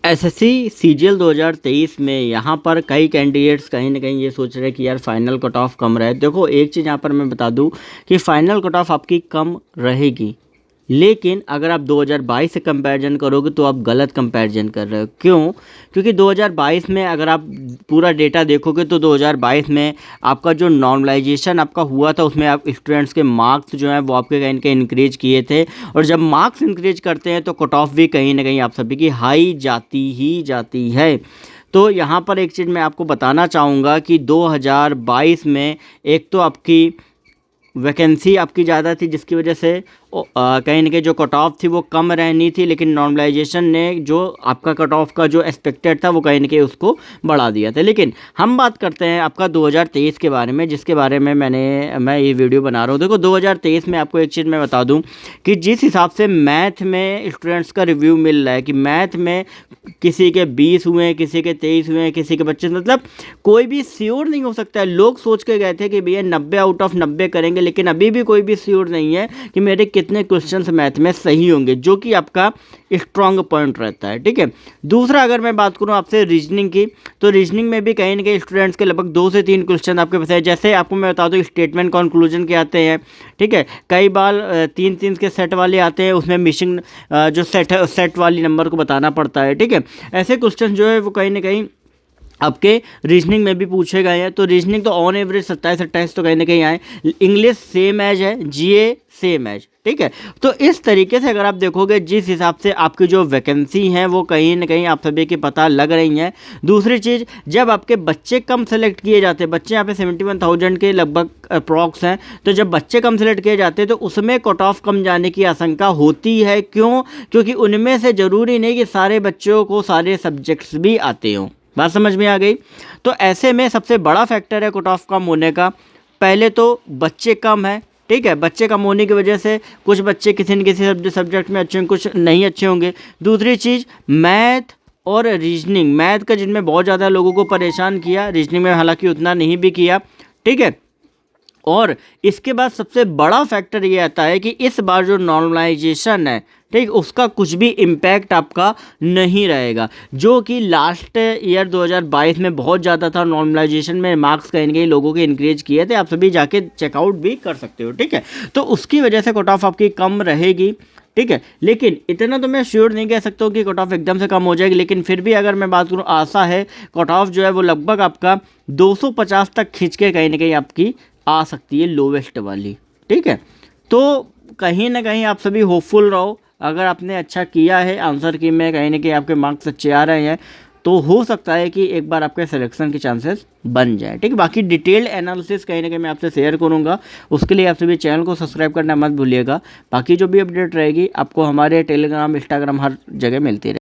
SSC CGL 2023 में यहाँ पर कई कैंडिडेट्स कहीं ना कहीं ये सोच रहे हैं कि यार फाइनल कट ऑफ कम रहे। देखो एक चीज़ यहाँ पर मैं बता दूँ कि फाइनल कट ऑफ आपकी कम रहेगी, लेकिन अगर आप 2022 से कंपैरिजन करोगे तो आप गलत कंपैरिजन कर रहे हो। क्यों? क्योंकि 2022 में अगर आप पूरा डेटा देखोगे तो 2022 में आपका जो नॉर्मलाइजेशन आपका हुआ था उसमें आप स्टूडेंट्स के मार्क्स जो हैं वो आपके कहीं ना कहीं इंक्रीज किए थे, और जब मार्क्स इंक्रीज करते हैं तो कट ऑफ भी कहीं ना कहीं आप सभी की हाई जाती ही जाती है। तो यहाँ पर एक चीज़ मैं आपको बताना चाहूँगा कि 2022 में एक तो आपकी वैकेंसी आपकी ज़्यादा थी, जिसकी वजह से कहीं ना कहीं जो कट ऑफ थी वो कम रहनी थी, लेकिन नॉर्मलाइजेशन ने जो आपका कट ऑफ का जो एक्सपेक्टेड था वो कहीं ना कहीं उसको बढ़ा दिया था। लेकिन हम बात करते हैं आपका 2023 के बारे में, जिसके बारे में मैं ये वीडियो बना रहा हूँ। देखो 2023 में आपको एक चीज़ मैं बता दूँ कि जिस हिसाब से मैथ में स्टूडेंट्स का रिव्यू मिल रहा है कि मैथ में किसी के 20 हुए हैं, किसी के 23 हुए हैं, किसी के 25, मतलब कोई भी श्योर नहीं हो सकता है। लोग सोच के गए थे कि भैया 90 आउट ऑफ 90 करेंगे, लेकिन अभी भी कोई भी श्योर नहीं है कि मेरे कितने क्वेश्चंस मैथ में सही होंगे, जो कि आपका स्ट्रॉन्ग पॉइंट रहता है। ठीक है। दूसरा अगर मैं बात करूं आपसे रीजनिंग की, तो रीजनिंग में भी कहीं ना कहीं स्टूडेंट्स के लगभग 2 से 3 क्वेश्चन आपके पास है। जैसे आपको मैं बता दूं स्टेटमेंट कंक्लूजन के आते हैं, ठीक है, कई बार 3 के सेट वाले आते हैं, उसमें मिसिंग जो सेट वाली नंबर को बताना पड़ता है। ठीक है। ऐसे क्वेश्चन जो है वो कहीं ना कहीं आपके रीजनिंग में भी पूछे गए हैं। तो रीजनिंग तो ऑन एवरेज 27-28 तो कहीं ना कहीं आए। इंग्लिश सेम एज है, जीए सेम एज। ठीक है। तो इस तरीके से अगर आप देखोगे जिस हिसाब से आपकी जो वैकेंसी हैं वो कहीं ना कहीं आप सभी की पता लग रही हैं। दूसरी चीज़, जब आपके बच्चे कम सेलेक्ट किए जाते हैं, बच्चे यहाँ पे 71,000 के लगभग अप्रॉक्स हैं, तो जब बच्चे कम सेलेक्ट किए जाते हैं तो उसमें कट ऑफ कम जाने की आशंका होती है। क्यों? क्योंकि उनमें से ज़रूरी नहीं कि सारे बच्चों को सारे सब्जेक्ट्स भी आते हों। बात समझ में आ गई? तो ऐसे में सबसे बड़ा फैक्टर है कट ऑफ कम होने का, पहले तो बच्चे कम हैं। ठीक है। बच्चे कम होने की वजह से कुछ बच्चे किसी न किसी सब्जेक्ट में अच्छे होंगे, कुछ नहीं अच्छे होंगे। दूसरी चीज़, मैथ और रीजनिंग, मैथ का जिनमें बहुत ज़्यादा लोगों को परेशान किया, रीजनिंग में हालांकि उतना नहीं भी किया। ठीक है। और इसके बाद सबसे बड़ा फैक्टर ये आता है कि इस बार जो नॉर्मलाइजेशन है, ठीक, उसका कुछ भी इम्पैक्ट आपका नहीं रहेगा, जो कि लास्ट ईयर 2022 में बहुत ज़्यादा था। नॉर्मलाइजेशन में मार्क्स कहीं ना कहीं लोगों के इंक्रीज किए थे, आप सभी जाके चेकआउट भी कर सकते हो। ठीक है। तो उसकी वजह से कट ऑफ आपकी कम रहेगी। ठीक है। लेकिन इतना तो मैं श्योर नहीं कह सकता हूँ कि कट ऑफ एकदम से कम हो जाएगी, लेकिन फिर भी अगर मैं बात करूँ, आशा है कट ऑफ जो है वो लगभग आपका 250 तक खींच के कहीं ना कहीं आपकी आ सकती है, लोवेस्ट वाली। ठीक है। तो कहीं ना कहीं आप सभी होपफुल रहो। अगर आपने अच्छा किया है, आंसर की में कहीं ना कहीं आपके मार्क्स अच्छे आ रहे हैं, तो हो सकता है कि एक बार आपके सिलेक्शन के चांसेस बन जाए। ठीक है। बाकी डिटेल्ड एनालिसिस कहीं ना कहीं मैं आपसे शेयर करूंगा, उसके लिए आप सभी चैनल को सब्सक्राइब करना मत भूलिएगा। बाकी जो भी अपडेट रहेगी आपको हमारे टेलीग्राम, इंस्टाग्राम हर जगह मिलती रहेगी।